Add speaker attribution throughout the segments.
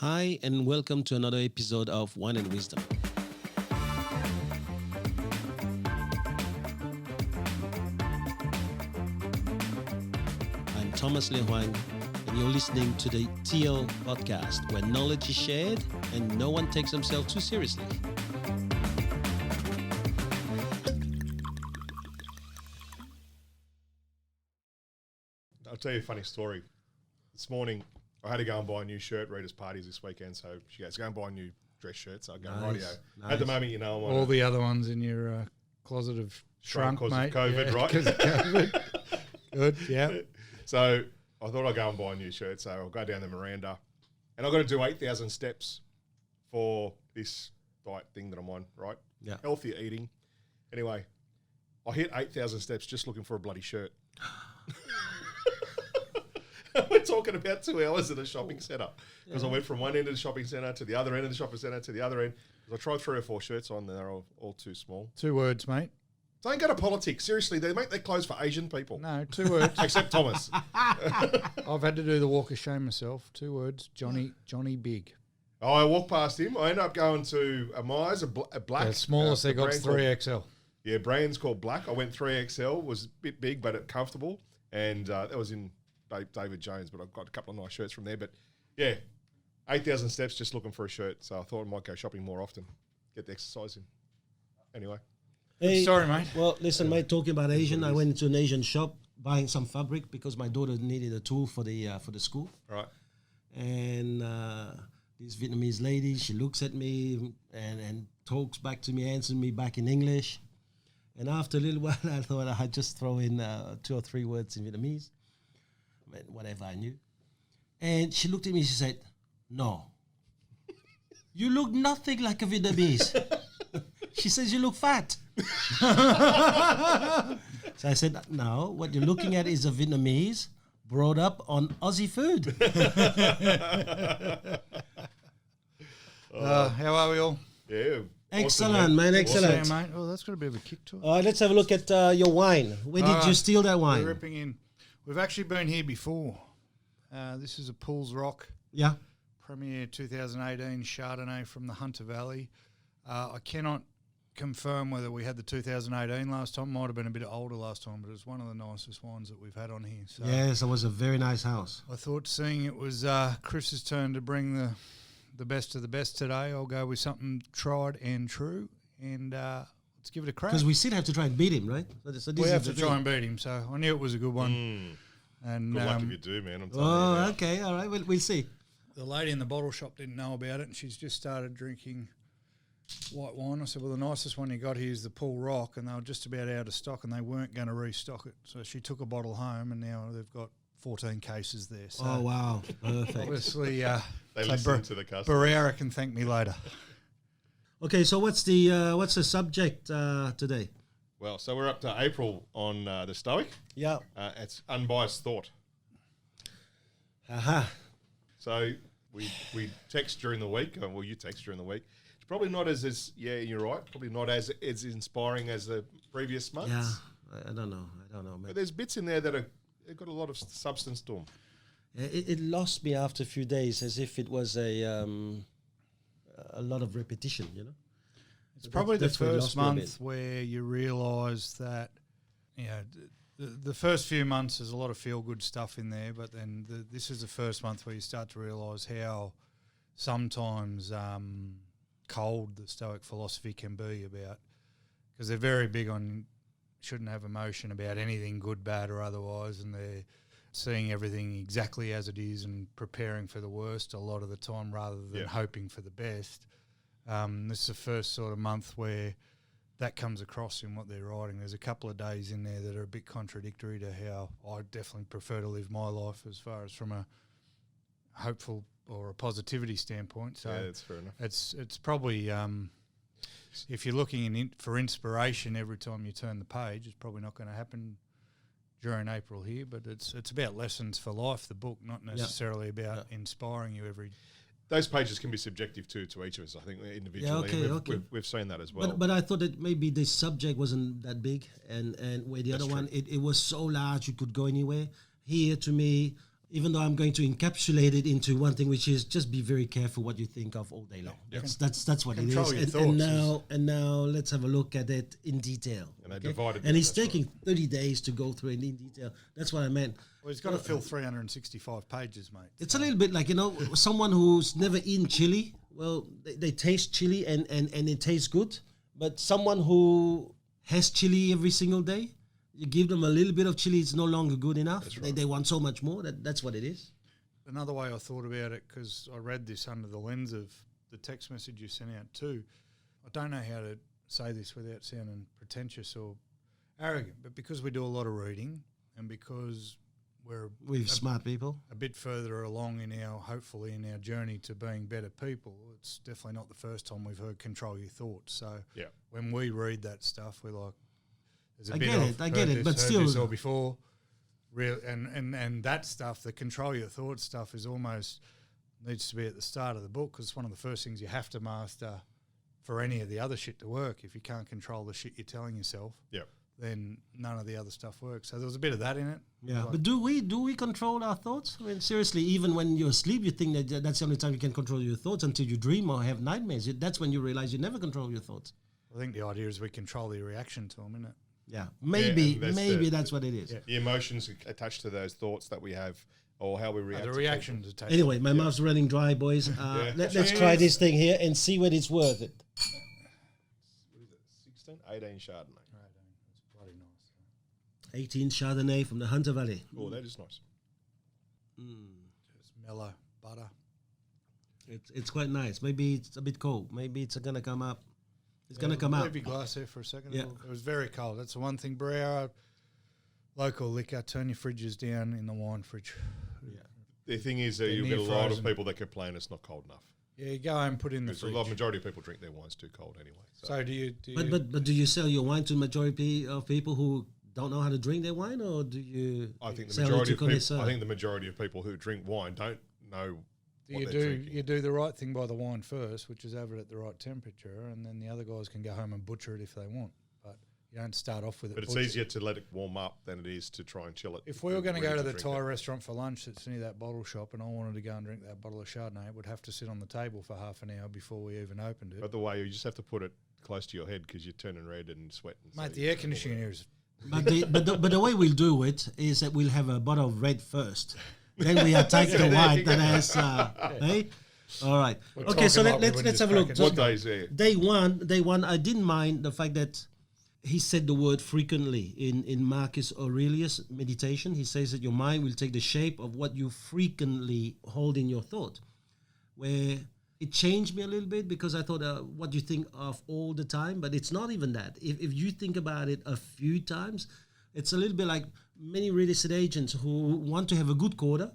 Speaker 1: Hi, and welcome to another episode of Wine and Wisdom. I'm Thomas Le Hoang, and you're listening to the TL podcast, where knowledge is shared and no one takes themselves too seriously.
Speaker 2: I'll tell you a funny story. This morning, I had to go and buy a new shirt. Rita's parties this weekend, so she goes, go and buy a new dress shirt. So I go,
Speaker 1: Nice,
Speaker 2: rightio.
Speaker 1: nice.
Speaker 2: At the moment, I'm on
Speaker 3: all the other ones in your closet have shrunk,
Speaker 2: because
Speaker 3: mate.
Speaker 2: of COVID, right?
Speaker 3: Because of COVID. Good, yeah.
Speaker 2: So I thought I'd go and buy a new shirt. So I'll go down the Miranda, and I've got to do 8,000 steps for this diet thing that I'm on, right?
Speaker 1: Yeah.
Speaker 2: Healthier eating. Anyway, I hit 8,000 steps just looking for a bloody shirt. We're talking about 2 hours at a shopping centre because I went from one end of the shopping centre to the other end of the shopping centre to the other end. I tried 3 or 4 shirts on, they're all too small.
Speaker 3: 2 words, mate.
Speaker 2: Don't go to politics. Seriously, they make their clothes for Asian people.
Speaker 3: No, 2 words.
Speaker 2: Except Thomas.
Speaker 3: I've had to do the walk of shame myself. 2 words, Johnny Big.
Speaker 2: Oh, I walked past him. I ended up going to a Myers, a black.
Speaker 3: The smallest they got is
Speaker 2: brand
Speaker 3: 3XL.
Speaker 2: Yeah, brand's called Black. I went 3XL, was a bit big but comfortable. And that was in David Jones, but I've got a couple of nice shirts from there. But yeah, 8,000 steps just looking for a shirt. So I thought I might go shopping more often, get the exercise in. Anyway.
Speaker 1: Hey,
Speaker 3: Sorry, mate.
Speaker 1: Well, listen, mate, talking about Asian, I went into an Asian shop buying some fabric because my daughter needed a tool for the school.
Speaker 2: Right.
Speaker 1: And this Vietnamese lady, she looks at me and talks back to me, answers me back in English. And after a little while, I thought I'd just throw in 2 or 3 words in Vietnamese, whatever I knew. And she looked at me, she said, no, you look nothing like a Vietnamese. She says, you look fat. So I said, no, what you're looking at is a Vietnamese brought up on Aussie food.
Speaker 3: How are we all?
Speaker 2: Yeah.
Speaker 1: Excellent,
Speaker 2: awesome,
Speaker 1: man, excellent.
Speaker 3: Yeah, mate. Oh, that's got a bit of a kick to it.
Speaker 1: All right, let's have a look at your wine. Where did you steal that
Speaker 3: We're
Speaker 1: wine?
Speaker 3: ripping in. We've actually been here before. This is a Pools Rock
Speaker 1: Yeah.
Speaker 3: Premier 2018 Chardonnay from the Hunter Valley. I cannot confirm whether we had the 2018 last time. Might have been a bit older last time, but it's one of the nicest wines that we've had on here. So
Speaker 1: Yes, it was a very nice house.
Speaker 3: I thought, seeing it was Chris's turn to bring the best of the best today, I'll go with something tried and true, and let's give it a crack.
Speaker 1: Because we still have to try and beat him, right? So this
Speaker 3: We
Speaker 1: is
Speaker 3: have
Speaker 1: the
Speaker 3: to
Speaker 1: thing.
Speaker 3: try and beat him, so I knew it was a good one. And
Speaker 2: Good luck if you do, man. I'm telling you.
Speaker 1: Oh,
Speaker 2: now.
Speaker 1: okay, all right, we'll see.
Speaker 3: the lady in the bottle shop didn't know about it, and she's just started drinking white wine. I said, well, the nicest one you got here is the Pool Rock, and they were just about out of stock, and they weren't going to restock it. So she took a bottle home, and now they've got 14 cases there. So
Speaker 1: Oh, wow, perfect.
Speaker 3: obviously,
Speaker 2: They listen to the customers.
Speaker 3: Barrera can thank me later.
Speaker 1: Okay, so what's the subject today?
Speaker 2: Well, so we're up to April on the Stoic.
Speaker 1: Yeah.
Speaker 2: It's Unbiased Thought.
Speaker 1: Aha.
Speaker 2: So we text during the week. Well, you text during the week. It's probably not as you're right. Probably not as inspiring as the previous months.
Speaker 1: Yeah, I don't know,
Speaker 2: But
Speaker 1: man.
Speaker 2: there's bits in there that they've got a lot of substance to them.
Speaker 1: It lost me after a few days, as if it was a lot of repetition, you know?
Speaker 3: It's probably the
Speaker 1: that's where it
Speaker 3: first
Speaker 1: lost me a
Speaker 3: month where you realise that, you know, the first few months there's a lot of feel-good stuff in there, but then this is the first month where you start to realise how sometimes cold the Stoic philosophy can be about, because they're very big on shouldn't have emotion about anything, good, bad or otherwise, and they're seeing everything exactly as it is and preparing for the worst a lot of the time rather than hoping for the best. This is the first sort of month where that comes across in what they're writing. There's a couple of days in there that are a bit contradictory to how I definitely prefer to live my life as far as from a hopeful or a positivity standpoint. So
Speaker 2: Yeah, that's fair enough.
Speaker 3: it's probably if you're looking for inspiration every time you turn the page, it's probably not going to happen during April here. But it's about lessons for life, the book, not necessarily about inspiring you every.
Speaker 2: Those pages can be subjective too to each of us, I think, individually.
Speaker 1: okay,
Speaker 2: and we've seen that as well.
Speaker 1: But I thought that maybe the subject wasn't that big, and where the
Speaker 2: That's
Speaker 1: other one,
Speaker 2: true.
Speaker 1: it was so large you could go anywhere. Here, to me, even though I'm going to encapsulate it into one thing, which is just be very careful what you think of all day long. That's what it
Speaker 3: Control
Speaker 1: is.
Speaker 3: your thoughts
Speaker 1: And now let's have a look at it in detail.
Speaker 2: And they divided.
Speaker 1: And he's taking 30 days to go through it in detail. That's what I meant.
Speaker 3: Well, he's got to fill 365 pages, mate.
Speaker 1: It's a little bit like, someone who's never eaten chili. Well, they taste chili and it tastes good. But someone who has chili every single day, you give them a little bit of chili, it's no longer good enough. Right. They want so much more. That's what it is.
Speaker 3: Another way I thought about it, because I read this under the lens of the text message you sent out too. I don't know how to say this without sounding pretentious or arrogant, but because we do a lot of reading and because we're
Speaker 1: smart people,
Speaker 3: a bit further along hopefully in our journey to being better people, it's definitely not the first time we've heard control your thoughts. So when we read that stuff, we're like, there's a
Speaker 1: I get it, but still,
Speaker 3: this or before, and that stuff, the control your thoughts stuff, is almost needs to be at the start of the book, because it's one of the first things you have to master for any of the other shit to work. If you can't control the shit you're telling yourself, then none of the other stuff works. So there was a bit of that in it.
Speaker 1: Yeah, but do we control our thoughts? I mean, seriously, even when you're asleep, you think that that's the only time you can control your thoughts until you dream or have nightmares. That's when you realize you never control your thoughts.
Speaker 3: I think the idea is we control the reaction to them, isn't it?
Speaker 1: Yeah, maybe that's what it is.
Speaker 2: Yeah. The emotions attached to those thoughts that we have, or how we react.
Speaker 3: The reactions attached.
Speaker 1: Anyway, my mouth's running dry, boys. Let's try this thing here and see whether it's worth it.
Speaker 2: What is it? 16, 18 Chardonnay.
Speaker 1: 18 Chardonnay from the Hunter Valley.
Speaker 2: Oh, that is nice.
Speaker 3: Just mellow butter.
Speaker 1: It's quite nice. Maybe it's a bit cold. Maybe it's going to come up. It's going to come up.
Speaker 3: Leave your glass there for a second. Yeah. It was very cold. That's the one thing. Brewer, local liquor, turn your fridges down in the wine fridge.
Speaker 2: Yeah. The thing is that you'll get a lot of people that complain it's not cold enough.
Speaker 3: Yeah, you go and put in the fridge.
Speaker 2: The majority of people drink their wines too cold anyway.
Speaker 3: So do you
Speaker 1: But do you sell your wine to the majority of people who don't know how to drink their wine, or do you?
Speaker 2: I think the majority of people. I think the majority of people who drink wine don't know.
Speaker 3: You do the right thing by the wine first, which is have it at the right temperature, and then the other guys can go home and butcher it if they want. But you don't start off with it.
Speaker 2: But it's easier to let it warm up than it is to try and chill it.
Speaker 3: If we were going to go to the Thai restaurant for lunch that's near that bottle shop, and I wanted to go and drink that bottle of Chardonnay, it would have to sit on the table for half an hour before we even opened it.
Speaker 2: By the way, you just have to put it close to your head because you're turning red and sweating.
Speaker 3: Mate, the air conditioning here is.
Speaker 1: But the way we'll do it is that we'll have a bottle of red first. Then we attack the white that has, hey? All right. Okay, so let's have a look.
Speaker 2: What day is there?
Speaker 1: Day one, I didn't mind the fact that he said the word frequently in Marcus Aurelius' meditation. He says that your mind will take the shape of what you frequently hold in your thought, where it changed me a little bit because I thought, what do you think of all the time? But it's not even that. If you think about it a few times, it's a little bit like many real estate agents who want to have a good quarter,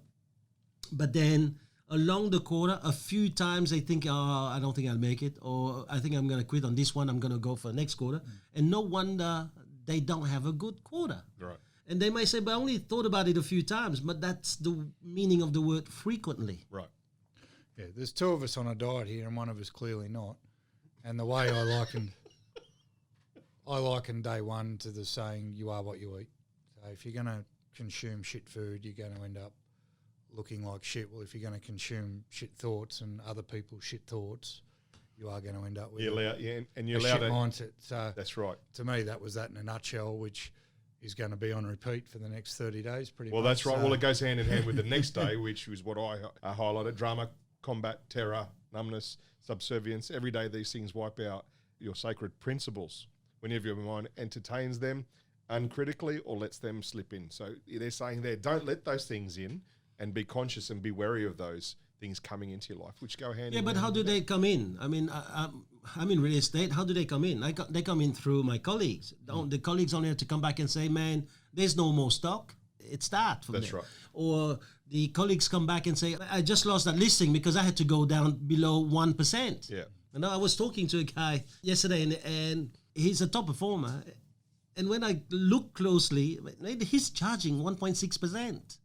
Speaker 1: but then along the quarter, a few times they think, oh, I don't think I'll make it, or I think I'm going to quit on this one, I'm going to go for the next quarter. And no wonder they don't have a good quarter.
Speaker 2: Right.
Speaker 1: And they might say, but I only thought about it a few times, but that's the meaning of the word frequently.
Speaker 2: Right.
Speaker 3: Yeah, there's two of us on a diet here, and one of us clearly not. And the way I liken day one to the saying, you are what you eat. So if you're going to consume shit food, you're going to end up looking like shit. Well, if you're going to consume shit thoughts and other people's shit thoughts, you are going to end up with
Speaker 2: a shit
Speaker 3: mindset. So
Speaker 2: that's right.
Speaker 3: To me, that was that in a nutshell, which is going to be on repeat for the next 30 days pretty much.
Speaker 2: Well, that's right. Well, it goes hand in hand with the next day, which was what I highlighted. Drama, combat, terror, numbness, subservience. Every day these things wipe out your sacred principles. Whenever your mind entertains them uncritically or lets them slip in. So they're saying there, don't let those things in and be conscious and be wary of those things coming into your life, which go hand in hand.
Speaker 1: Yeah, but how do they come in? I mean, I'm in real estate. How do they come in? They come in through my colleagues. The colleagues only have to come back and say, man, there's no more stock. It's that from
Speaker 2: That's
Speaker 1: there.
Speaker 2: right.
Speaker 1: Or the colleagues come back and say, I just lost that listing because I had to go down below 1%.
Speaker 2: Yeah.
Speaker 1: And I was talking to a guy yesterday, and he's a top performer. And when I look closely, he's charging 1.6%.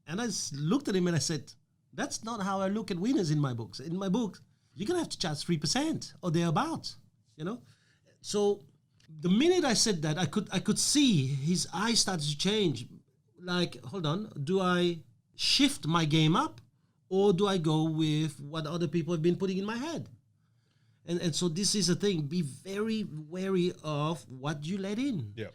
Speaker 1: And I looked at him and I said, that's not how I look at winners in my books. In my book, you're going to have to charge 3% or thereabouts, you know? So the minute I said that, I could see his eyes started to change. Like, hold on, shift my game up, or do I go with what other people have been putting in my head? And so this is a thing. Be very wary of what you let in.
Speaker 2: Yeah.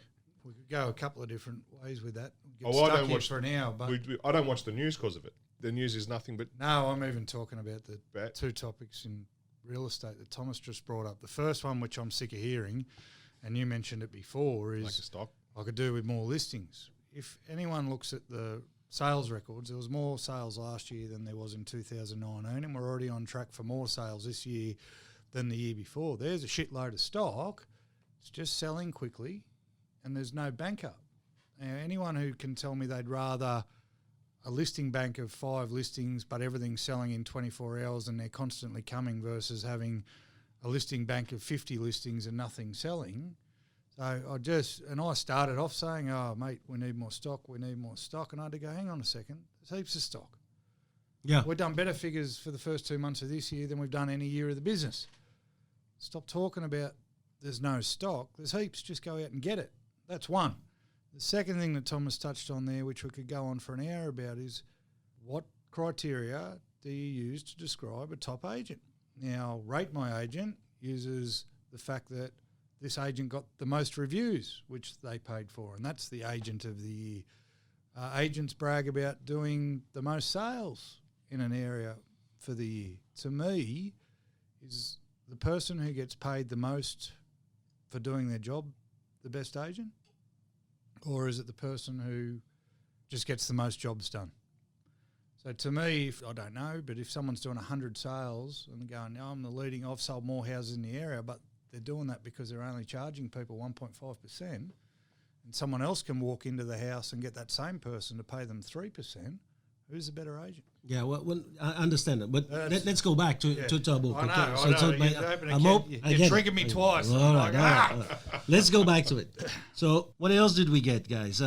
Speaker 3: We could go a couple of different ways with that. Get
Speaker 2: I
Speaker 3: stuck
Speaker 2: don't
Speaker 3: here
Speaker 2: watch
Speaker 3: for an hour, but
Speaker 2: I don't watch the news because of it. The news is nothing but
Speaker 3: no, I'm even talking about the
Speaker 2: bad.
Speaker 3: two topics in real estate that Thomas just brought up. The first one, which I'm sick of hearing, and you mentioned it before, is
Speaker 2: like a stock.
Speaker 3: I could do with more listings. If anyone looks at the sales records, there was more sales last year than there was in 2019, and we're already on track for more sales this year than the year before. There's a shitload of stock. It's just selling quickly, and there's no bank up. Now, anyone who can tell me they'd rather a listing bank of 5 listings but everything's selling in 24 hours and they're constantly coming versus having a listing bank of 50 listings and nothing selling. So I started off saying, oh, mate, we need more stock. And I had to go, hang on a second, there's heaps of stock.
Speaker 1: Yeah.
Speaker 3: We've done better figures for the first 2 months of this year than we've done any year of the business. Stop talking about there's no stock. There's heaps. Just go out and get it. That's one. The second thing that Thomas touched on there, which we could go on for an hour about, is what criteria do you use to describe a top agent? Now, Rate My Agent uses the fact that this agent got the most reviews, which they paid for, and that's the agent of the year. Agents brag about doing the most sales in an area for the year. To me, is the person who gets paid the most for doing their job the best agent? Or is it the person who just gets the most jobs done? So to me, I don't know, but if someone's doing 100 sales and going, no, I'm the leading, I've sold more houses in the area, but they're doing that because they're only charging people 1.5%, and someone else can walk into the house and get that same person to pay them 3%, who's the better agent?
Speaker 1: Yeah, well I understand it, but let's go back to our book.
Speaker 3: I know,
Speaker 1: okay?
Speaker 3: You're tricking me twice.
Speaker 1: All right. Let's go back to it. So what else did we get, guys?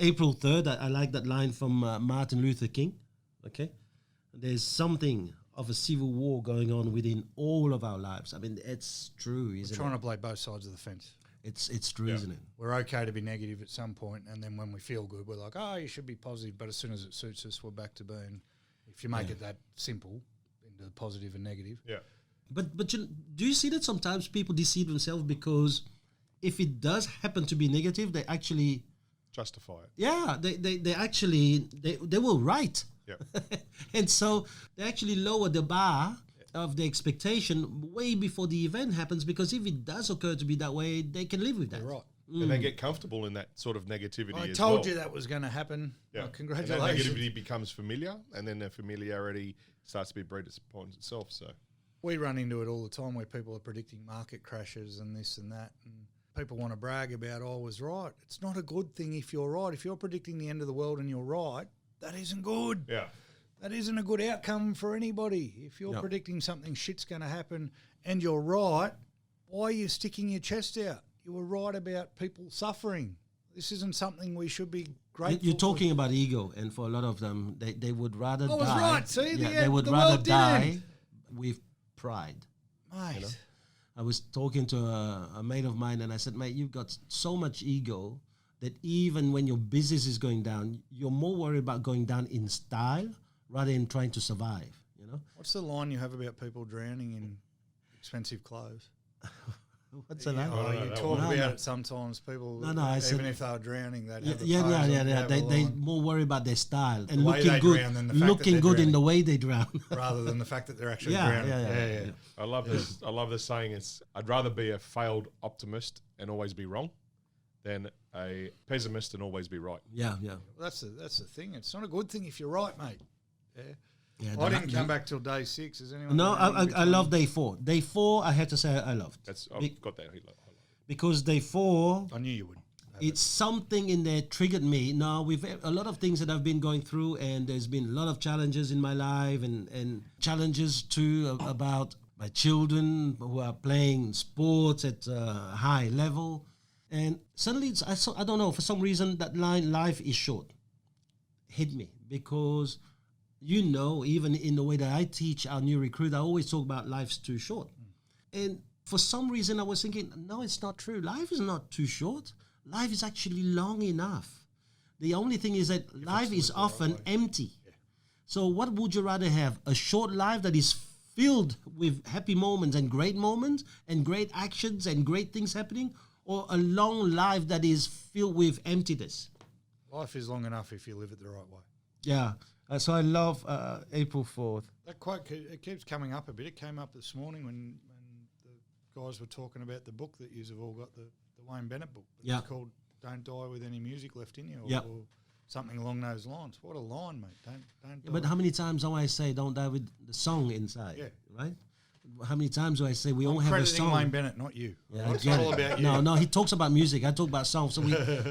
Speaker 1: April 3rd, I like that line from Martin Luther King. Okay, there's something of a civil war going on within all of our lives. I mean, it's true, isn't it?
Speaker 3: We're trying to play both sides of the fence.
Speaker 1: It's true, isn't it?
Speaker 3: We're okay to be negative at some point, and then when we feel good, we're like, oh, you should be positive. But as soon as it suits us, we're back to being, if you make it that simple, into positive and negative.
Speaker 2: Yeah.
Speaker 1: But do you see that sometimes people deceive themselves because if it does happen to be negative, they actually
Speaker 2: justify it.
Speaker 1: Yeah, they actually they will write.
Speaker 2: Yeah.
Speaker 1: And so they actually lower the bar of the expectation way before the event happens, because if it does occur to be that way, they can live with that.
Speaker 3: Right.
Speaker 2: And they get comfortable in that sort of negativity
Speaker 3: I
Speaker 2: as
Speaker 3: told
Speaker 2: well.
Speaker 3: you that was going to happen.
Speaker 2: Yeah.
Speaker 3: Oh, congratulations.
Speaker 2: And that negativity becomes familiar, and then the familiarity starts to be bred upon itself. So
Speaker 3: we run into it all the time where people are predicting market crashes and this and that, and people want to brag about, oh, I was right. It's not a good thing if you're right. If you're predicting the end of the world and you're right, that isn't good.
Speaker 2: yeah.
Speaker 3: That isn't a good outcome for anybody. If you're predicting something shit's going to happen and you're right, why are you sticking your chest out? You were right about people suffering. This isn't something we should be grateful
Speaker 1: You're talking about ego, and for a lot of them, they would rather die.
Speaker 3: I was right. See,
Speaker 1: they would
Speaker 3: the
Speaker 1: rather
Speaker 3: world
Speaker 1: die
Speaker 3: didn't.
Speaker 1: with pride.
Speaker 3: Mate.
Speaker 1: You know? I was talking to a mate of mine, and I said, mate, you've got so much ego that even when your business is going down, you're more worried about going down in style rather than trying to survive, you know?
Speaker 3: What's the line you have about people drowning in expensive clothes?
Speaker 1: What's the line?
Speaker 3: You talk about it sometimes. People,
Speaker 1: I said,
Speaker 3: even if they were drowning, they'd have the
Speaker 1: yeah. They more worry about their style and
Speaker 3: way
Speaker 1: looking
Speaker 3: they
Speaker 1: good,
Speaker 3: drown than the fact that
Speaker 1: looking
Speaker 3: they're
Speaker 1: good in
Speaker 3: drowning.
Speaker 1: the way they drown.
Speaker 3: rather than the fact that they're actually
Speaker 1: Yeah,
Speaker 3: drowning.
Speaker 1: yeah.
Speaker 2: I love this. I love this saying. It's I'd rather be a failed optimist and always be wrong than a pessimist and always be right.
Speaker 1: Yeah.
Speaker 3: Well, that's the thing. It's not a good thing if you're right, mate.
Speaker 1: Yeah,
Speaker 3: I didn't come back till day 6. Is anyone?
Speaker 1: No, I love day 4. Day 4, I had to say I loved.
Speaker 2: I've got that.
Speaker 1: Because day 4,
Speaker 3: I knew you would.
Speaker 1: it's something in there triggered me. Now, we've a lot of things that I've been going through, and there's been a lot of challenges in my life, and challenges too about my children who are playing sports at a high level. And suddenly, I don't know, for some reason, that line, life is short, hit me. Because, even in the way that I teach our new recruit, I always talk about life's too short. And for some reason, I was thinking, no, it's not true. Life is not too short. Life is actually long enough. The only thing is that life is often empty. So what would you rather have? A short life that is filled with happy moments and great actions and great things happening, or a long life that is filled with emptiness?
Speaker 3: Life is long enough if you live it the right way.
Speaker 1: Yeah. So I love April 4th.
Speaker 3: That quote, it keeps coming up a bit. It came up this morning when the guys were talking about the book that you've all got, the Wayne Bennett book.
Speaker 1: Yeah.
Speaker 3: It's called Don't Die With Any Music Left In You, or something along those lines. What a line, mate. Don't die.
Speaker 1: But how many times do I say don't die with the song inside? Yeah. Right? How many times do I say we all have a song?
Speaker 3: Crediting Wayne Bennett, not you.
Speaker 1: Yeah,
Speaker 3: it's not all about you.
Speaker 1: No, he talks about music. I talk about songs. So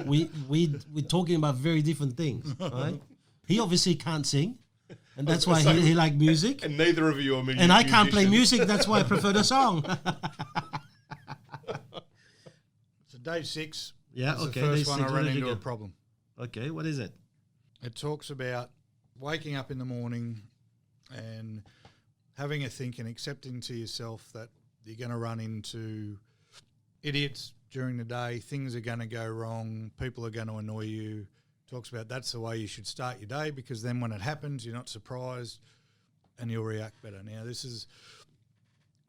Speaker 1: we're talking about very different things, right? He obviously can't sing, and that's why he like music.
Speaker 2: And neither of you are musicians.
Speaker 1: And I can't play music. That's why I prefer the song.
Speaker 3: So day 6.
Speaker 1: Yeah,
Speaker 3: is
Speaker 1: okay.
Speaker 3: the first one I ran into a problem.
Speaker 1: Okay, what is it?
Speaker 3: It talks about waking up in the morning and having a think and accepting to yourself that you're going to run into idiots during the day, things are going to go wrong, people are going to annoy you. Talks about that's the way you should start your day, because then when it happens, you're not surprised and you'll react better. Now, this is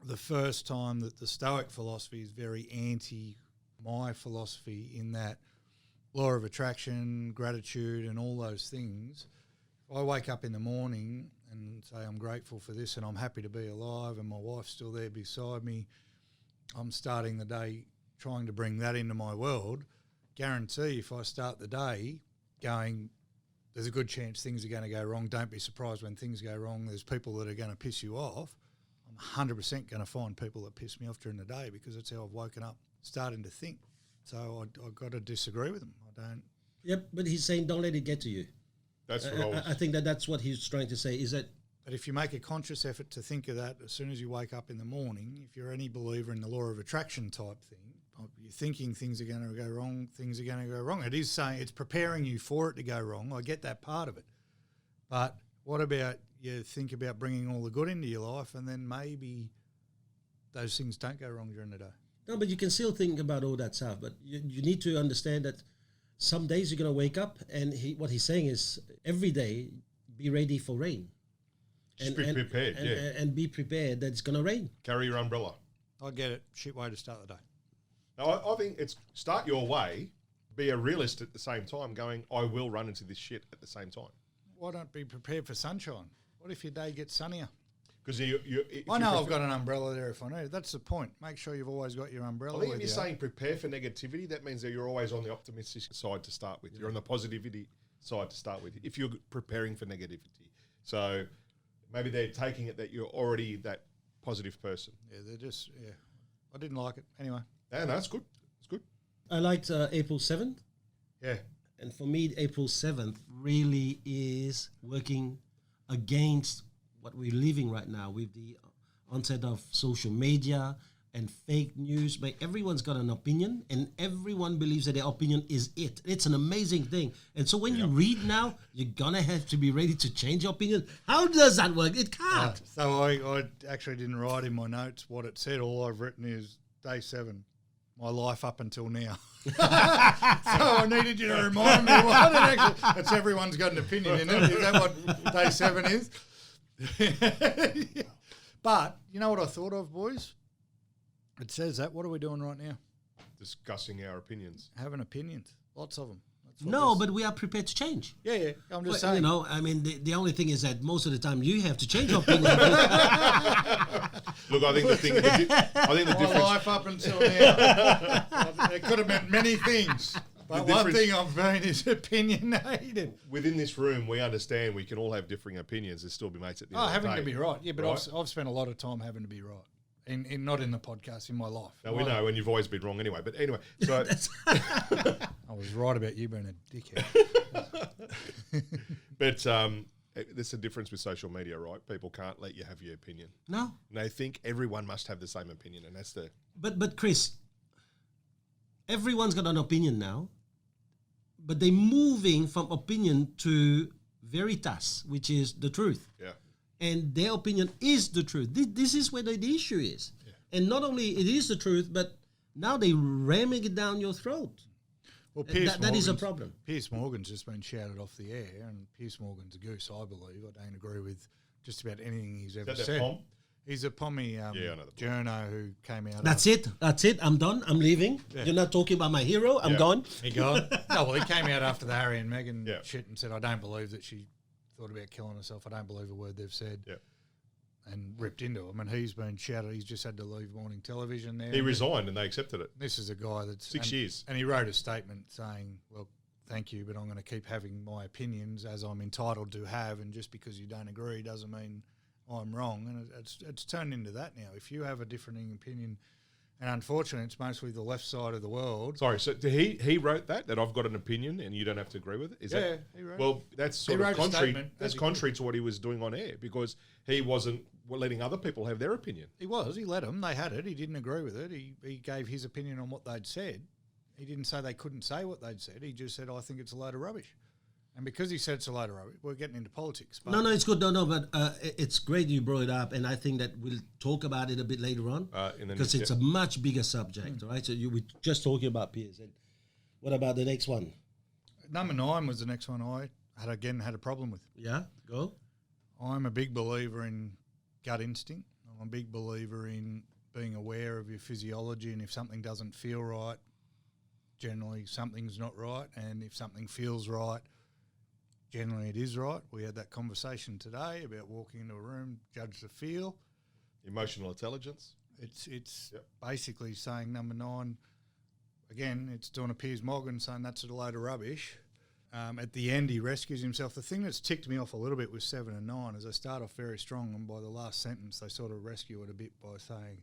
Speaker 3: the first time that the Stoic philosophy is very anti my philosophy, in that law of attraction, gratitude and all those things. I wake up in the morning and say I'm grateful for this and I'm happy to be alive and my wife's still there beside me. I'm starting the day trying to bring that into my world. Guarantee if I start the day going, there's a good chance things are going to go wrong. Don't be surprised when things go wrong. There's people that are going to piss you off. I'm 100% going to find people that piss me off during the day, because that's how I've woken up, starting to think. So I've got to disagree with him. I don't.
Speaker 1: Yep, but he's saying don't let it get to you.
Speaker 2: That's what
Speaker 1: I think that's what he's trying to say, is that...
Speaker 3: But if you make a conscious effort to think of that as soon as you wake up in the morning, if you're any believer in the law of attraction type thing, you're thinking things are going to go wrong, things are going to go wrong. It is saying it's preparing you for it to go wrong. I get that part of it. But what about you think about bringing all the good into your life, and then maybe those things don't go wrong during the day?
Speaker 1: No, but you can still think about all that stuff. But you need to understand that some days you're going to wake up, and what he's saying is every day be ready for rain.
Speaker 2: Just be prepared,
Speaker 1: and be prepared that it's going to rain.
Speaker 2: Carry your umbrella.
Speaker 3: I get it. Shit way to start the day.
Speaker 2: Now, I think it's start your way, be a realist at the same time, going, I will run into this shit at the same time.
Speaker 3: Why don't be prepared for sunshine? What if your day gets sunnier?
Speaker 2: Because
Speaker 3: I know I've got an umbrella there if I need it. That's the point. Make sure you've always got your umbrella.
Speaker 2: I think if you're saying prepare for negativity, that means that you're always on the optimistic side to start with. You're on the positivity side to start with, if you're preparing for negativity. So maybe they're taking it that you're already that positive person.
Speaker 3: Yeah, they're just, I didn't like it. Anyway.
Speaker 2: Yeah, no, that's good. It's good.
Speaker 1: I liked April 7th.
Speaker 2: Yeah.
Speaker 1: And for me, April 7th really is working against what we're living right now with the onset of social media and fake news. But everyone's got an opinion, and everyone believes that their opinion is it. It's an amazing thing. And so when you read now, you're going to have to be ready to change your opinion. How does that work? It can't.
Speaker 3: So I actually didn't write in my notes what it said. All I've written is day 7. My life up until now. So I needed you to remind me what it actually... That's everyone's got an opinion in it. Is that what day 7 is? But you know what I thought of, boys? It says that. What are we doing right now?
Speaker 2: Discussing our opinions.
Speaker 3: Having opinions. Lots of them.
Speaker 1: No, but we are prepared to change.
Speaker 3: Yeah. I'm just saying.
Speaker 1: You know, I mean, the only thing is that most of the time you have to change your opinion.
Speaker 2: Look, I think the difference...
Speaker 3: My life up until now, it could have meant many things. But one thing I've been is opinionated.
Speaker 2: Within this room, we understand we can all have differing opinions and still be mates at the end of the day.
Speaker 3: Having to be right. Yeah, but right? I've spent a lot of time having to be right. Not in the podcast, in my life.
Speaker 2: No, we know, and you've always been wrong anyway. But anyway, so...
Speaker 3: I was right about you being a dickhead.
Speaker 2: But there's a difference with social media, right? People can't let you have your opinion.
Speaker 1: No.
Speaker 2: And they think everyone must have the same opinion, and that's the...
Speaker 1: But Chris, everyone's got an opinion now, but they're moving from opinion to veritas, which is the truth.
Speaker 2: Yeah.
Speaker 1: And their opinion is the truth. This is where the issue is. Yeah. And not only it is the truth, but now they're ramming it down your throat.
Speaker 3: Well,
Speaker 1: That is a problem.
Speaker 3: Piers Morgan's just been shouted off the air, and Piers Morgan's a goose, I believe. I don't agree with just about anything he's ever said.
Speaker 2: Pom?
Speaker 3: He's a pommy
Speaker 2: I know the
Speaker 3: journo who came out.
Speaker 1: That's it. I'm done. I'm leaving.
Speaker 3: Yeah.
Speaker 1: You're not talking about my hero. I'm gone.
Speaker 3: He gone. No, well, he came out after the Harry and Meghan
Speaker 2: Yeah.
Speaker 3: shit and said, I don't believe that she thought about killing herself. I don't believe a word they've said.
Speaker 2: Yeah.
Speaker 3: And ripped into him. And he's been shouted. He's just had to leave morning television there.
Speaker 2: He resigned and they accepted it.
Speaker 3: This is a guy that's...
Speaker 2: 6 years.
Speaker 3: And he wrote a statement saying, well, thank you, but I'm going to keep having my opinions as I'm entitled to have, and just because you don't agree doesn't mean I'm wrong. And it's turned into that now. If you have a differing opinion, and unfortunately it's mostly the left side of the world.
Speaker 2: Sorry, so he wrote that I've got an opinion and you don't have to agree with it? Is that,
Speaker 3: he wrote
Speaker 2: well, that's sort
Speaker 3: He
Speaker 2: of
Speaker 3: wrote a
Speaker 2: contrary.
Speaker 3: statement
Speaker 2: That's
Speaker 3: as he
Speaker 2: contrary to what he was doing on air, because he wasn't letting other people have their opinion.
Speaker 3: He let them. They had it. He didn't agree with it. He gave his opinion on what they'd said. He didn't say they couldn't say what they'd said. He just said, I think it's a load of rubbish. And because he said it's a load of rubbish, we're getting into politics. But
Speaker 1: No, it's good. But it's great you brought it up, and I think that we'll talk about it a bit later on because it's a much bigger subject, right? So we're just talking about peers. And what about the next one?
Speaker 3: Number 9 was the next one I had a problem with.
Speaker 1: Yeah, go.
Speaker 3: I'm a big believer in gut instinct. I'm a big believer in being aware of your physiology, and if something doesn't feel right, generally something's not right, and if something feels right, generally it is right. We had that conversation today about walking into a room, judge the feel.
Speaker 2: Emotional intelligence.
Speaker 3: It's basically saying number 9, again, it's doing a Piers Morgan saying that's a load of rubbish. At the end, he rescues himself. The thing that's ticked me off a little bit with 7 and 9 is they start off very strong, and by the last sentence, they sort of rescue it a bit by saying,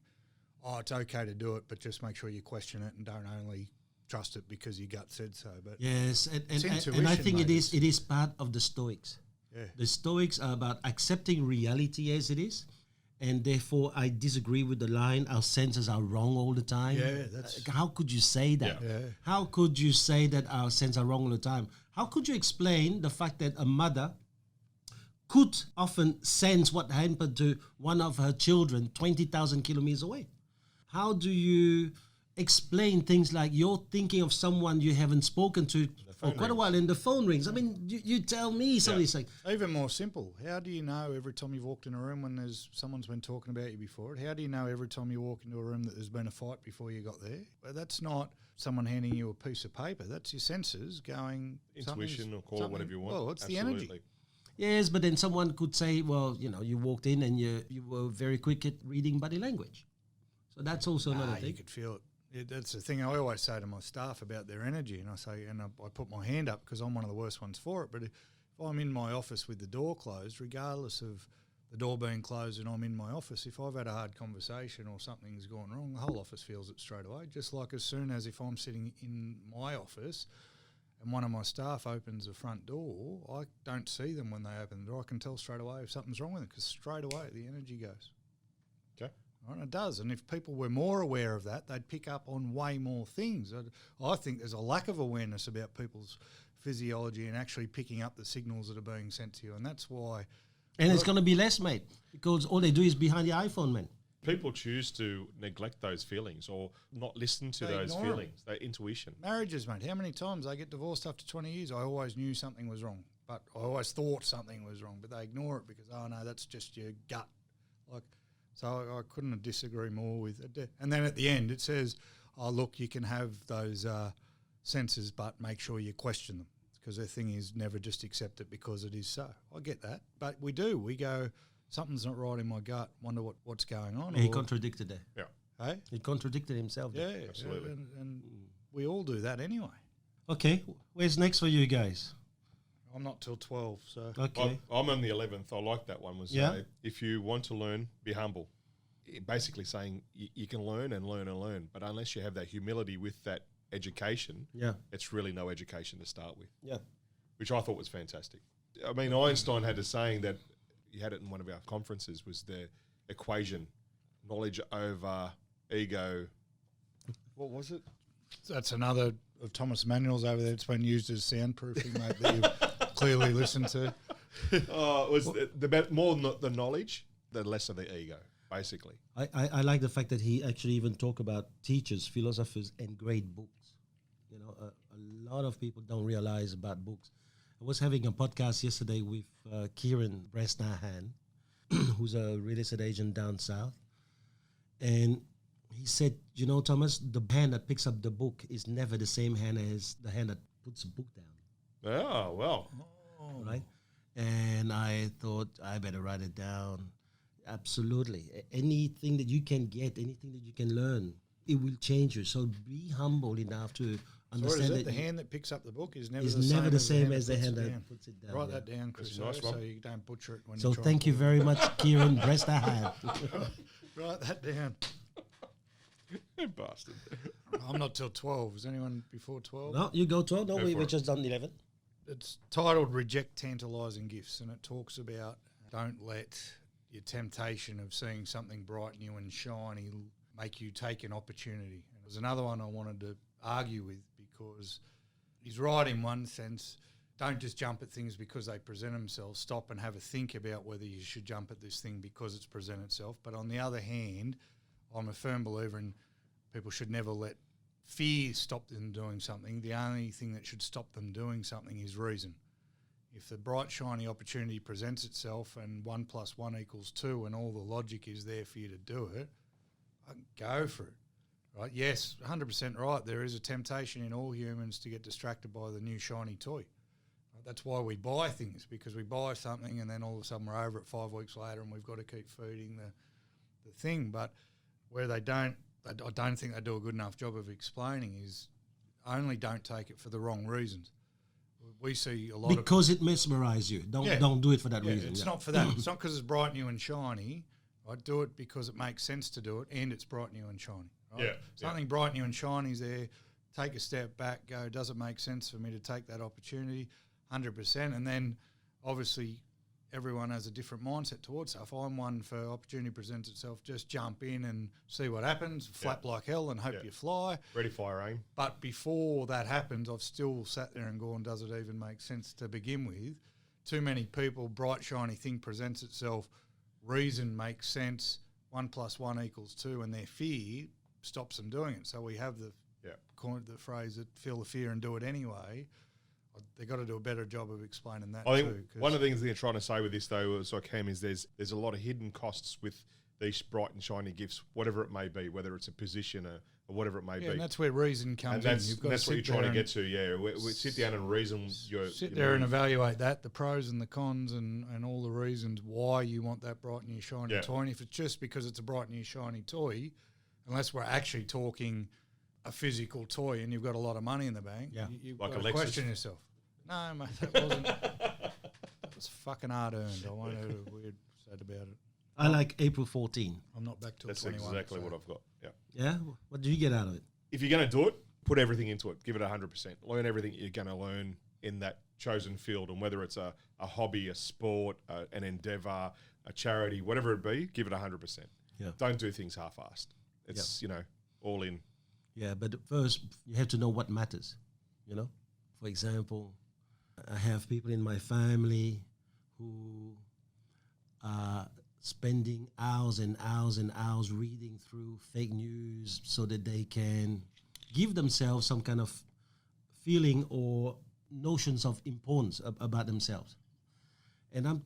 Speaker 3: oh, it's okay to do it, but just make sure you question it and don't only trust it because your gut said so. But
Speaker 1: yes, and I think it is part of the Stoics.
Speaker 3: Yeah.
Speaker 1: The Stoics are about accepting reality as it is, and therefore I disagree with the line, our senses are wrong all the time.
Speaker 3: Yeah, that's...
Speaker 1: How could you say that?
Speaker 3: Yeah.
Speaker 1: How could you say that our senses are wrong all the time? How could you explain the fact that a mother could often sense what happened to one of her children 20,000 kilometers away? How do you explain things like you're thinking of someone you haven't spoken to for quite a while and the phone rings? I mean, you tell me somebody's like...
Speaker 3: Even more simple, how do you know every time you've walked in a room when someone's been talking about you before? How do you know every time you walk into a room that there's been a fight before you got there? Well, that's not someone handing you a piece of paper. That's your senses going...
Speaker 2: Intuition, or call it whatever you want.
Speaker 3: Well, it's the energy.
Speaker 1: Yes, but then someone could say, well, you walked in and you were very quick at reading body language. So that's also another thing.
Speaker 3: You could feel it. That's the thing I always say to my staff about their energy, and I say, and I put my hand up because I'm one of the worst ones for it, but if I'm in my office with the door closed, regardless of the door being closed and I'm in my office, if I've had a hard conversation or something's gone wrong, the whole office feels it straight away, just like as soon as if I'm sitting in my office and one of my staff opens the front door, I don't see them when they open the door. I can tell straight away if something's wrong with it because straight away the energy goes.
Speaker 2: Okay.
Speaker 3: Right, it does, and if people were more aware of that, they'd pick up on way more things. I think there's a lack of awareness about people's physiology and actually picking up the signals that are being sent to you, and that's why...
Speaker 1: And it's going to be less, mate, because all they do is behind the iPhone, man.
Speaker 2: People choose to neglect those feelings or not listen to those feelings, their intuition.
Speaker 3: Marriages, mate, how many times they get divorced after 20 years? I always knew something was wrong, but I always thought something was wrong, but they ignore it because, oh, no, that's just your gut. So I couldn't disagree more with it. And then at the end it says, oh, look, you can have those senses, but make sure you question them, because the thing is never just accept it because it is so. I get that. But we do. We go, something's not right in my gut, wonder what's going on.
Speaker 1: He contradicted that.
Speaker 2: Yeah.
Speaker 3: Hey?
Speaker 1: He contradicted himself.
Speaker 3: Yeah,
Speaker 2: absolutely.
Speaker 3: And we all do that anyway.
Speaker 1: Okay, where's next for you guys?
Speaker 3: I'm not till 12, so...
Speaker 1: Okay.
Speaker 2: I'm on the 11th. I like that one. If you want to learn, be humble. Basically saying you can learn and learn and learn, but unless you have that humility with that education, it's really no education to start with.
Speaker 1: Yeah.
Speaker 2: Which I thought was fantastic. I mean, Einstein had a saying that he had it in one of our conferences, was the equation, knowledge over ego. What was it?
Speaker 3: That's another of Thomas Manuel's over there. It's been used as soundproofing, mate, that you've clearly listened to.
Speaker 2: It was the more the knowledge, the less of the ego, basically.
Speaker 1: I like the fact that he actually even talk about teachers, philosophers, and great books. a lot of people don't realize about books. I was having a podcast yesterday with Kieran Bresnahan, who's a real estate agent down south. And he said, you know, Thomas, the hand that picks up the book is never the same hand as the hand that puts the book down.
Speaker 2: Oh, well.
Speaker 1: Right? And I thought I better write it down. Absolutely. Anything that you can get, anything that you can learn, it will change you. So be humble enough to understand
Speaker 3: that
Speaker 1: that
Speaker 3: the hand that picks up the book is never
Speaker 1: never
Speaker 3: the
Speaker 1: the
Speaker 3: same
Speaker 1: same as the hand
Speaker 3: puts it
Speaker 1: that
Speaker 3: down.
Speaker 1: puts it down.
Speaker 3: Write
Speaker 1: yeah.
Speaker 3: that down, Chris,
Speaker 2: nice
Speaker 3: so
Speaker 2: one.
Speaker 3: you don't butcher it when
Speaker 1: So
Speaker 3: you try.
Speaker 1: thank you very much, Kieran Bresnahan.
Speaker 3: Write that down.
Speaker 2: Bastard.
Speaker 3: I'm not till 12. Is anyone before 12?
Speaker 1: No, you go 12. No,
Speaker 2: Go
Speaker 1: we
Speaker 2: for
Speaker 1: were
Speaker 2: it.
Speaker 1: just done 11.
Speaker 3: It's titled Reject Tantalising Gifts, and it talks about don't let your temptation of seeing something bright, new and shiny make you take an opportunity. And there's another one I wanted to argue with because he's right in one sense. Don't just jump at things because they present themselves. Stop and have a think about whether you should jump at this thing because it's presented itself. But on the other hand, I'm a firm believer in people should never let fear stop them doing something. The only thing that should stop them doing something is reason. If the bright, shiny opportunity presents itself and 1 + 1 = 2 and all the logic is there for you to do it, go for it. Right? Yes, 100% right. There is a temptation in all humans to get distracted by the new shiny toy. Right? That's why we buy things, because we buy something and then all of a sudden we're over it 5 weeks later and we've got to keep feeding the thing. But where they don't, I don't think they do a good enough job of explaining is only don't take it for the wrong reasons. We see a lot
Speaker 1: Because it mesmerizes you. Don't do it for that reason.
Speaker 3: It's
Speaker 1: yeah.
Speaker 3: not for that. It's not because it's bright, new and shiny. Right? Do it because it makes sense to do it and it's bright, new and shiny. Right?
Speaker 2: Yeah,
Speaker 3: Something bright, new and shiny is there. Take a step back, go, does it make sense for me to take that opportunity? 100%. And then obviously everyone has a different mindset towards stuff. I'm one for opportunity presents itself, just jump in and see what happens, flap like hell and hope you fly.
Speaker 2: Ready, fire, aim.
Speaker 3: But before that happens, I've still sat there and gone, does it even make sense to begin with? Too many people, bright, shiny thing presents itself, reason makes sense, 1 + 1 = 2, and their fear stops them doing it. So we have the phrase that feel the fear and do it anyway. They've got to do a better job of explaining that
Speaker 2: I think
Speaker 3: too.
Speaker 2: one of the things they're trying to say with this, though, so Cam, is there's a lot of hidden costs with these bright and shiny gifts, whatever it may be, whether it's a position or whatever it may be.
Speaker 3: And that's where reason comes
Speaker 2: and
Speaker 3: in. You've got
Speaker 2: that's
Speaker 3: to
Speaker 2: what you're
Speaker 3: sit
Speaker 2: trying to
Speaker 3: there
Speaker 2: get to, yeah. We sit down and reason.
Speaker 3: Sit there and evaluate that, the pros and the cons and all the reasons why you want that bright new shiny toy. And if it's just because it's a bright new shiny toy, unless we're actually talking a physical toy and you've got a lot of money in the bank, you've
Speaker 2: Like
Speaker 3: got to
Speaker 2: a Lexus.
Speaker 3: question yourself. No, mate, that wasn't. That was fucking hard earned. I won't have a weird sad about it.
Speaker 1: I like April 14.
Speaker 3: I'm not back till
Speaker 2: That's
Speaker 3: 21.
Speaker 2: exactly
Speaker 3: so.
Speaker 2: what I've got, yeah.
Speaker 1: Yeah? What do you get out of it?
Speaker 2: If you're going to do it, put everything into it. Give it 100%. Learn everything you're going to learn in that chosen field. And whether it's a hobby, a sport, an endeavour, a charity, whatever it be, give it 100%.
Speaker 1: Yeah.
Speaker 2: Don't do things half-assed. It's, all in.
Speaker 1: Yeah, but first you have to know what matters, For example, I have people in my family who are spending hours and hours and hours reading through fake news so that they can give themselves some kind of feeling or notions of importance about themselves. And I'm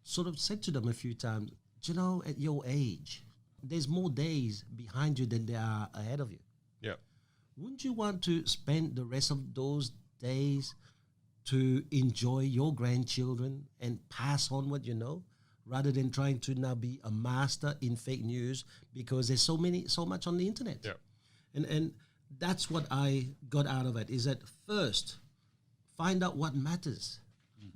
Speaker 1: sort of said to them a few times, at your age, there's more days behind you than there are ahead of you.
Speaker 2: Yeah.
Speaker 1: Wouldn't you want to spend the rest of those days to enjoy your grandchildren and pass on what you know, rather than trying to now be a master in fake news because there's so much on the internet?
Speaker 2: Yeah.
Speaker 1: And that's what I got out of it, is that first, find out what matters,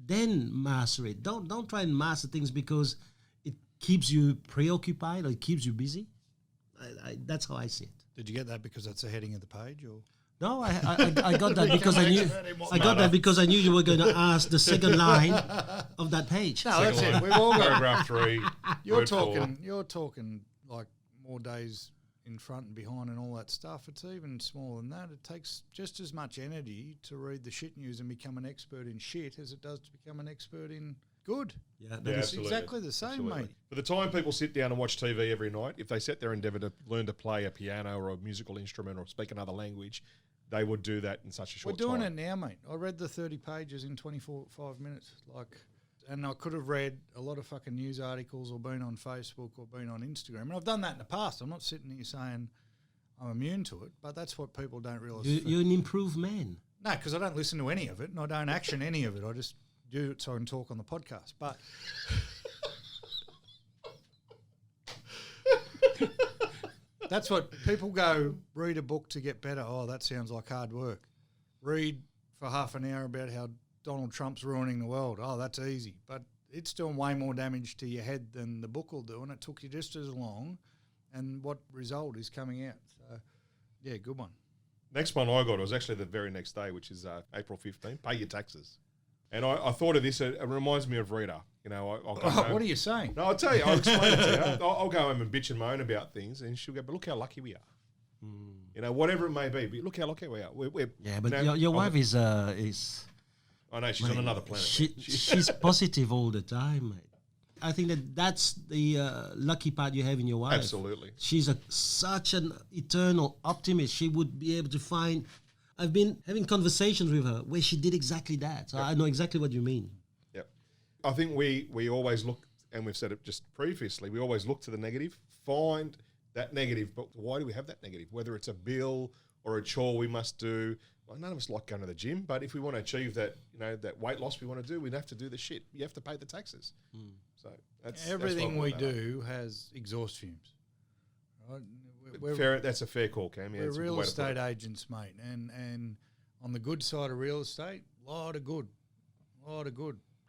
Speaker 1: then master it. Don't try and master things because it keeps you preoccupied or it keeps you busy. That's how I see it.
Speaker 3: Did you get that because that's the heading of the page, or?
Speaker 1: No, I got that because I knew. I got that because I knew you were going to ask the second line of that page.
Speaker 3: No, that's it. We've all got.
Speaker 2: Paragraph 3.
Speaker 3: You're talking like more days in front and behind and all that stuff. It's even smaller than that. It takes just as much energy to read the shit news and become an expert in shit as it does to become an expert in good.
Speaker 1: Yeah,
Speaker 2: Yeah,
Speaker 3: It's
Speaker 2: absolutely.
Speaker 3: exactly the same, mate.
Speaker 2: For the time people sit down and watch TV every night, if they set their endeavour to learn to play a piano or a musical instrument or speak another language, they would do that in such a short time.
Speaker 3: We're doing it now, mate. I read the 30 pages in 5 minutes. And I could have read a lot of fucking news articles or been on Facebook or been on Instagram. And I've done that in the past. I'm not sitting here saying I'm immune to it, but that's what people don't realise.
Speaker 1: You're an improved man.
Speaker 3: No, because I don't listen to any of it and I don't action any of it. I just do it so I can talk on the podcast. But that's what people go, read a book to get better. Oh, that sounds like hard work. Read for half an hour about how Donald Trump's ruining the world. Oh, that's easy. But it's doing way more damage to your head than the book will do, and it took you just as long, and what result is coming out. So, yeah, good one.
Speaker 2: Next one I got was actually the very next day, which is April 15. Pay your taxes. And I thought of this. It reminds me of Rita. You know, I'll go home.
Speaker 3: What are you saying?
Speaker 2: No, I'll tell you. I'll explain it to you. I'll go home and bitch and moan about things, and she'll go, but look how lucky we are. You know, whatever it may be. But look how lucky we are.
Speaker 1: Yeah, but your wife is...
Speaker 2: I know, she's on another planet.
Speaker 1: She's positive all the time, mate. I think that's the lucky part you have in your wife.
Speaker 2: Absolutely.
Speaker 1: She's such an eternal optimist. She would be able to find... I've been having conversations with her where she did exactly that. So I know exactly what you mean.
Speaker 2: Yep. I think we always look, and we've said it just previously, we always look to the negative, find that negative, but why do we have that negative? Whether it's a bill or a chore we must do. Well, none of us like going to the gym, but if we want to achieve that, you know, that weight loss we want to do, we'd have to do the shit. You have to pay the taxes. So that's
Speaker 3: everything we do has exhaust fumes.
Speaker 2: Right? That's a fair call, Cam. Yeah,
Speaker 3: we're real estate agents, mate, and on the good side of real estate, a lot of good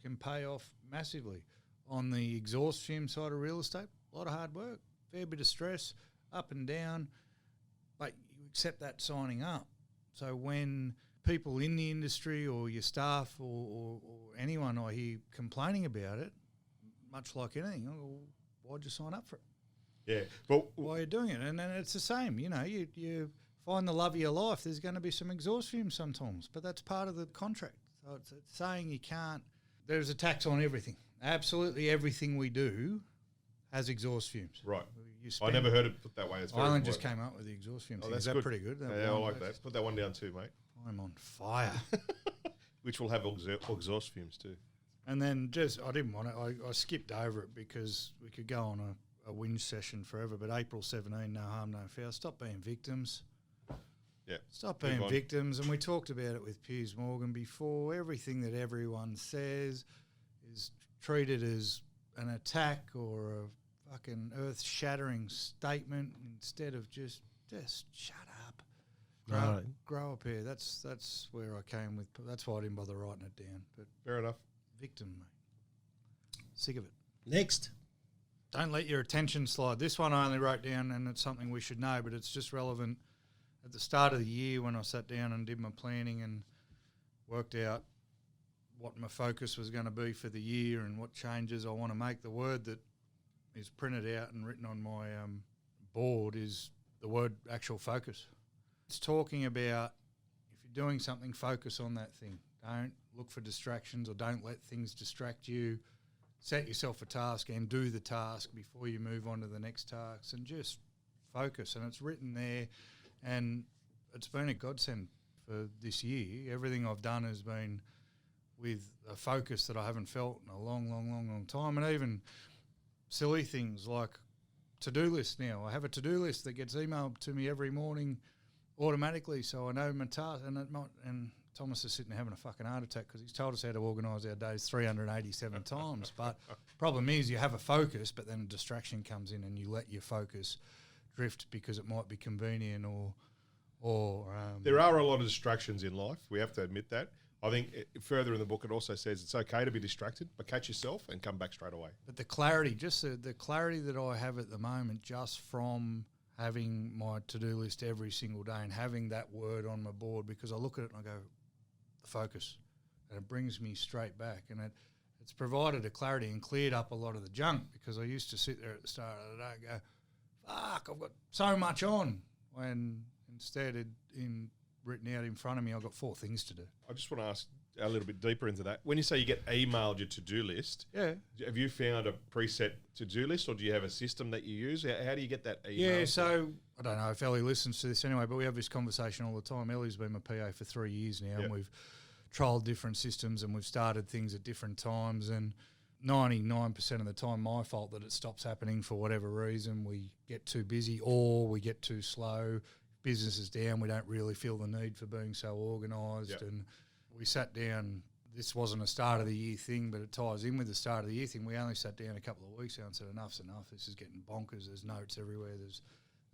Speaker 3: can pay off massively. On the exhaust fume side of real estate, a lot of hard work, fair bit of stress, up and down, but you accept that signing up. So when people in the industry or your staff or anyone I hear complaining about it, much like anything, well, why'd you sign up for it?
Speaker 2: Yeah, but
Speaker 3: why are you doing it? And then it's the same. You know, you find the love of your life. There's going to be some exhaust fumes sometimes, but that's part of the contract. So it's saying you can't. There's a tax on everything. Absolutely everything we do has exhaust fumes.
Speaker 2: Right. I never heard it put that way. It's very
Speaker 3: Ireland just came up with the exhaust fumes.
Speaker 2: That's
Speaker 3: Is that
Speaker 2: good.
Speaker 3: pretty good?
Speaker 2: Yeah, I like that. Put that one down too, mate.
Speaker 3: I'm on fire.
Speaker 2: Which will have exhaust fumes too.
Speaker 3: And then I didn't want it. I skipped over it because we could go on a whinge session forever. But April 17, no harm, no foul. Stop being victims.
Speaker 2: Yeah.
Speaker 3: Stop being victims. And we talked about it with Piers Morgan before. Everything that everyone says is treated as an attack or a fucking earth-shattering statement instead of just shut up. Grow up here. That's where I came with. That's why I didn't bother writing it down. But
Speaker 2: fair enough.
Speaker 3: Victim, mate. Sick of it.
Speaker 1: Next.
Speaker 3: Don't let your attention slide. This one I only wrote down, and it's something we should know, but it's just relevant. At the start of the year when I sat down and did my planning and worked out what my focus was going to be for the year and what changes I want to make, the word that is printed out and written on my board is the word actual focus. It's talking about if you're doing something, focus on that thing. Don't look for distractions or don't let things distract you. Set yourself a task and do the task before you move on to the next task and just focus. And it's written there and it's been a godsend for this year. Everything I've done has been with a focus that I haven't felt in a long time. And even silly things like to-do list now. I have a to-do list that gets emailed to me every morning automatically, so I know my task. And Thomas is sitting there having a fucking heart attack because he's told us how to organise our days 387 times. But problem is you have a focus, but then a distraction comes in and you let your focus drift because it might be convenient or
Speaker 2: there are a lot of distractions in life. We have to admit that. I think further in the book it also says it's okay to be distracted, but catch yourself and come back straight away.
Speaker 3: But the clarity, just the clarity that I have at the moment just from having my to-do list every single day and having that word on my board, because I look at it and I go, the focus, and it brings me straight back. And it's provided a clarity and cleared up a lot of the junk, because I used to sit there at the start of the day and go, fuck, I've got so much on, when instead in written out in front of me, I've got 4 things to do.
Speaker 2: I just want to ask, a little bit deeper into that. When you say you get emailed your to-do list,
Speaker 3: Yeah.
Speaker 2: have you found a preset to-do list, or do you have a system that you use? How do you get that email?
Speaker 3: Yeah, so I don't know if Ellie listens to this anyway, but we have this conversation all the time. Ellie's been my PA for 3 years now, and we've trialled different systems and we've started things at different times, and 99% of the time my fault that it stops happening for whatever reason. We get too busy or we get too slow. Business is down. We don't really feel the need for being so organised. And we sat down. This wasn't a start of the year thing, but it ties in with the start of the year thing. We only sat down a couple of weeks ago and said, enough's enough. This is getting bonkers. There's notes everywhere. There's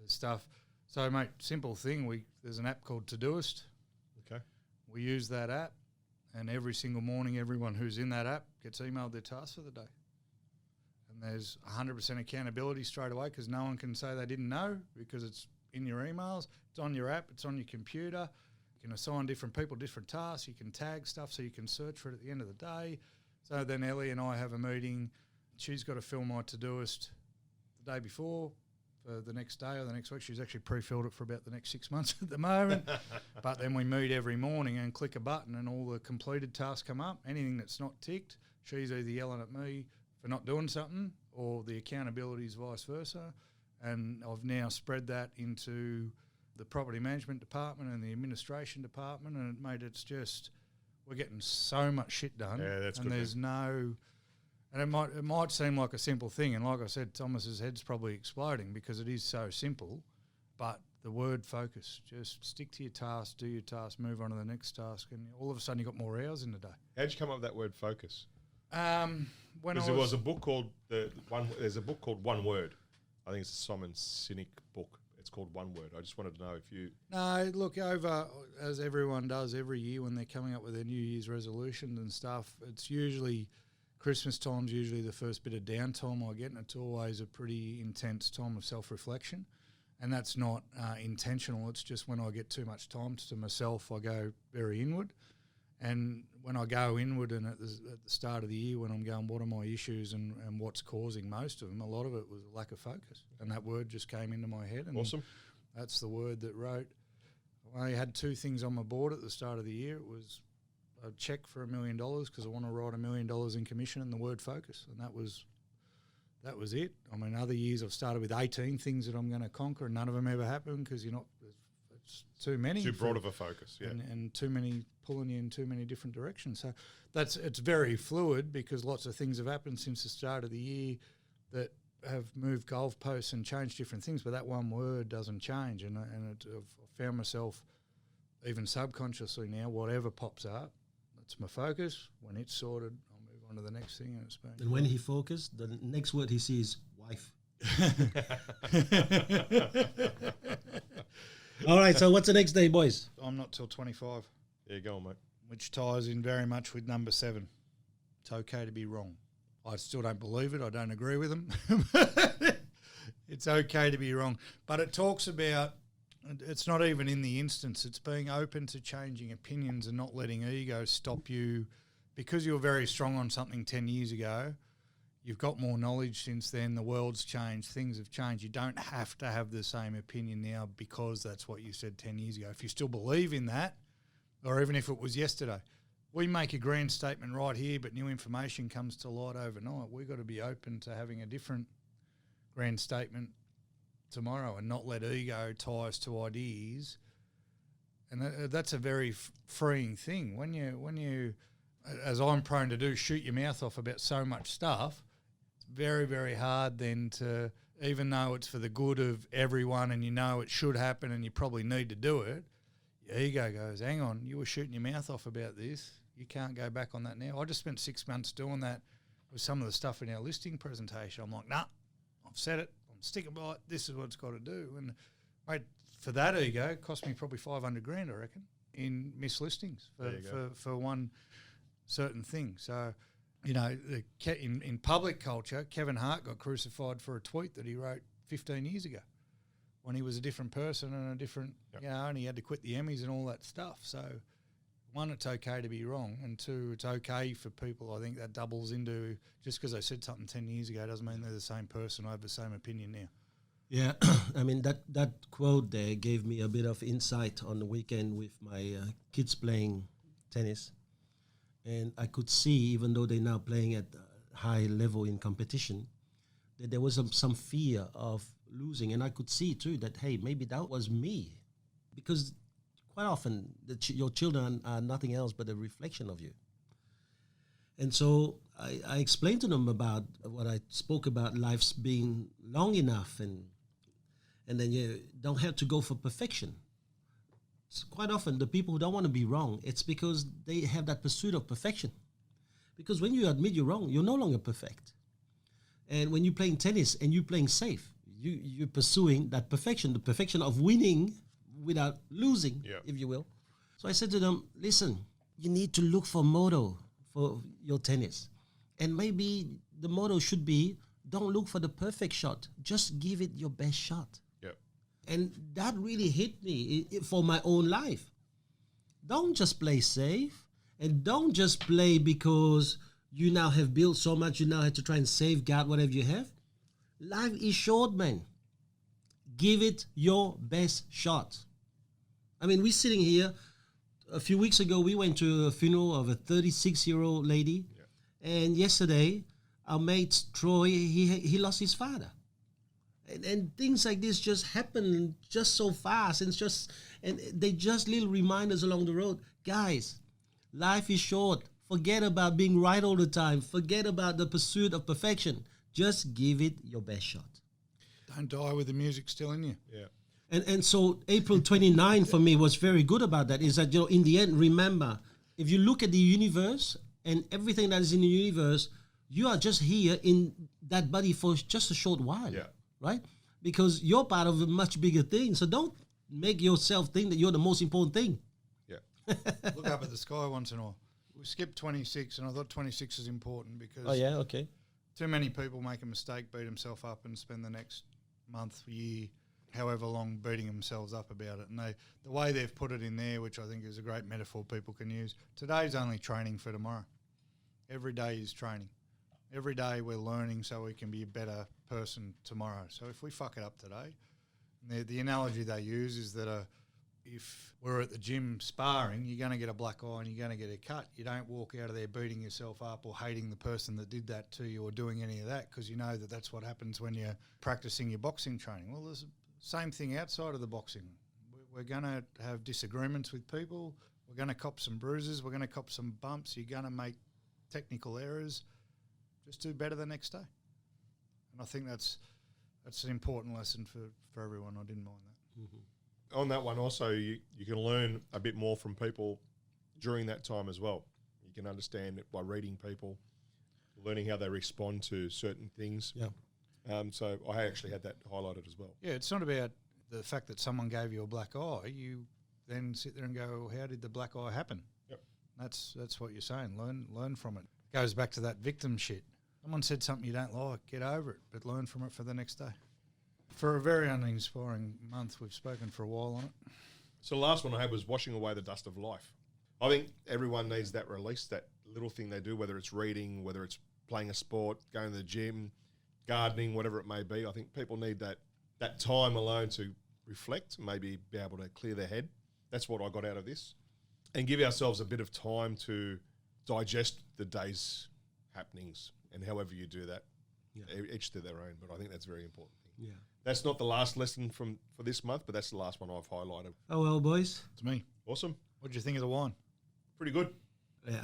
Speaker 3: stuff. So, mate, simple thing. There's an app called Todoist.
Speaker 2: Okay.
Speaker 3: We use that app, and every single morning, everyone who's in that app gets emailed their tasks for the day. And there's 100% accountability straight away because no one can say they didn't know because it's in your emails, it's on your app, it's on your computer. You can assign different people different tasks. You can tag stuff so you can search for it at the end of the day. So then Ellie and I have a meeting. She's got to fill my Todoist the day before for the next day or the next week. She's actually pre-filled it for about the next 6 months at the moment. But then we meet every morning and click a button and all the completed tasks come up. Anything that's not ticked, she's either yelling at me for not doing something or the accountability is vice versa. And I've now spread that into the property management department and the administration department, and mate, it's just we're getting so much shit done.
Speaker 2: Yeah, that's
Speaker 3: and
Speaker 2: good.
Speaker 3: There's no, and it might seem like a simple thing, and like I said, Thomas's head's probably exploding because it is so simple, but the word focus, just stick to your task, do your task, move on to the next task, and all of a sudden you've got more hours in the day.
Speaker 2: How'd you come up with that word focus?
Speaker 3: When
Speaker 2: There was a book called There's a book called One Word. I think it's a Simon Sinek book. It's called One Word. I just wanted to know if you...
Speaker 3: No, look, as everyone does every year when they're coming up with their New Year's resolutions and stuff, it's usually Christmas time's usually the first bit of downtime I get, and it's always a pretty intense time of self-reflection. And that's not intentional. It's just when I get too much time to myself, I go very inward. And when I go inward and at the start of the year when I'm going, what are my issues and what's causing most of them, a lot of it was a lack of focus. And that word just came into my head. And
Speaker 2: Awesome.
Speaker 3: That's the word that wrote. I had two things on my board at the start of the year. It was a check for $1 million because I want to write $1 million in commission and the word focus. And that was it. I mean, other years I've started with 18 things that I'm going to conquer and none of them ever happen because it's too many.
Speaker 2: Too broad of a focus, yeah.
Speaker 3: And too many pulling you in too many different directions. So it's very fluid because lots of things have happened since the start of the year that have moved goalposts and changed different things, but that one word doesn't change. And I've found myself even subconsciously now, whatever pops up, that's my focus. When it's sorted, I'll move on to the next thing.
Speaker 1: And when he focused, the next word he sees, wife. All right, so what's the next day, boys?
Speaker 3: I'm not till 25.
Speaker 2: Yeah, go on, mate.
Speaker 3: Which ties in very much with number 7. It's okay to be wrong. I still don't believe it. I don't agree with them. It's okay to be wrong. But it talks about, it's not even in the instance, it's being open to changing opinions and not letting ego stop you. Because you were very strong on something 10 years ago, you've got more knowledge since then, the world's changed, things have changed. You don't have to have the same opinion now because that's what you said 10 years ago. If you still believe in that, or even if it was yesterday, we make a grand statement right here, but new information comes to light overnight. We've got to be open to having a different grand statement tomorrow and not let ego tie us to ideas. And that's a very freeing thing. When you, as I'm prone to do, shoot your mouth off about so much stuff, it's very, very hard then to, even though it's for the good of everyone and you know it should happen and you probably need to do it, your ego goes, hang on, you were shooting your mouth off about this. You can't go back on that now. I just spent 6 months doing that with some of the stuff in our listing presentation. I'm like, nah, I've said it. I'm sticking by it. This is what it's got to do. And mate, for that ego, it cost me probably $500,000, I reckon, in mislistings for one certain thing. So, you know, in public culture, Kevin Hart got crucified for a tweet that he wrote 15 years ago when he was a different person and a different, you know, and he had to quit the Emmys and all that stuff. So, one, it's okay to be wrong, and two, it's okay for people. I think that doubles into, just because they said something 10 years ago doesn't mean they're the same person. I have the same opinion now.
Speaker 1: Yeah, I mean, that quote there gave me a bit of insight on the weekend with my kids playing tennis. And I could see, even though they're now playing at a high level in competition, that there was some fear of losing. And I could see too that, hey, maybe that was me. Because quite often your children are nothing else but a reflection of you. And so I explained to them about what I spoke about, life's being long enough, and then you don't have to go for perfection. So quite often the people who don't want to be wrong, it's because they have that pursuit of perfection. Because when you admit you're wrong, you're no longer perfect. And when you're playing tennis and you're playing safe, you're pursuing that perfection, the perfection of winning without losing, if you will. So I said to them, listen, you need to look for motto for your tennis. And maybe the motto should be, don't look for the perfect shot. Just give it your best shot.
Speaker 2: Yep.
Speaker 1: And that really hit me for my own life. Don't just play safe. And don't just play because you now have built so much, you now have to try and safeguard whatever you have. Life is short, man. Give it your best shot. I mean, we're sitting here. A few weeks ago, we went to a funeral of a 36-year-old lady. Yeah. And yesterday, our mate Troy, he lost his father. And things like this just happen just so fast. And they just little reminders along the road. Guys, life is short. Forget about being right all the time. Forget about the pursuit of perfection. Just give it your best shot.
Speaker 3: Don't die with the music still in you.
Speaker 2: Yeah.
Speaker 1: And so April 29 for me was very good about that, is that, in the end, remember, if you look at the universe and everything that is in the universe, you are just here in that body for just a short while, right? Because you're part of a much bigger thing. So don't make yourself think that you're the most important thing.
Speaker 2: Yeah.
Speaker 3: Look up at the sky once in a while. We skipped 26, and I thought 26 is important because too many people make a mistake, beat themselves up, and spend the next month, year, however long, beating themselves up about it. And the way they've put it in there, which I think is a great metaphor people can use, today's only training for tomorrow. Every day is training. Every day we're learning so we can be a better person tomorrow. So if we fuck it up today, the analogy they use is that if we're at the gym sparring, you're going to get a black eye and you're going to get a cut. You don't walk out of there beating yourself up or hating the person that did that to you or doing any of that, because you know that that's what happens when you're practicing your boxing training. Well, there's the same thing outside of the boxing. We're going to have disagreements with people. We're going to cop some bruises. We're going to cop some bumps. You're going to make technical errors. Just do better the next day. And I think that's an important lesson for everyone. I didn't mind that.
Speaker 2: Mm-hmm. On that one also, you can learn a bit more from people during that time as well. You can understand it by reading people, learning how they respond to certain things.
Speaker 1: Yeah.
Speaker 2: So I actually had that highlighted as well.
Speaker 3: Yeah, it's not about the fact that someone gave you a black eye. You then sit there and go, how did the black eye happen?
Speaker 2: Yep.
Speaker 3: That's what you're saying. Learn from it. Goes back to that victim shit. Someone said something you don't like, get over it, but learn from it for the next day. For a very uninspiring month, we've spoken for a while on it.
Speaker 2: So the last one I had was washing away the dust of life. I think everyone needs that release, that little thing they do, whether it's reading, whether it's playing a sport, going to the gym, gardening, whatever it may be. I think people need that time alone to reflect, maybe be able to clear their head. That's what I got out of this. And give ourselves a bit of time to digest the day's happenings, and however you do that, each to their own. But I think that's a very important thing.
Speaker 1: Yeah.
Speaker 2: That's not the last lesson for this month, but that's the last one I've highlighted.
Speaker 1: Oh, well, boys.
Speaker 3: It's me.
Speaker 2: Awesome.
Speaker 3: What did you think of the wine?
Speaker 2: Pretty good.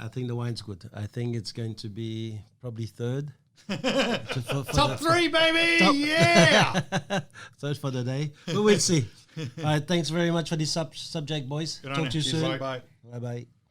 Speaker 1: I think the wine's good. I think it's going to be probably third.
Speaker 3: Top three, baby! Yeah!
Speaker 1: Third for the day. But we'll see. All right, thanks very much for this subject, boys.
Speaker 3: Good
Speaker 1: Talk to you soon.
Speaker 2: Bye.
Speaker 1: Bye-bye.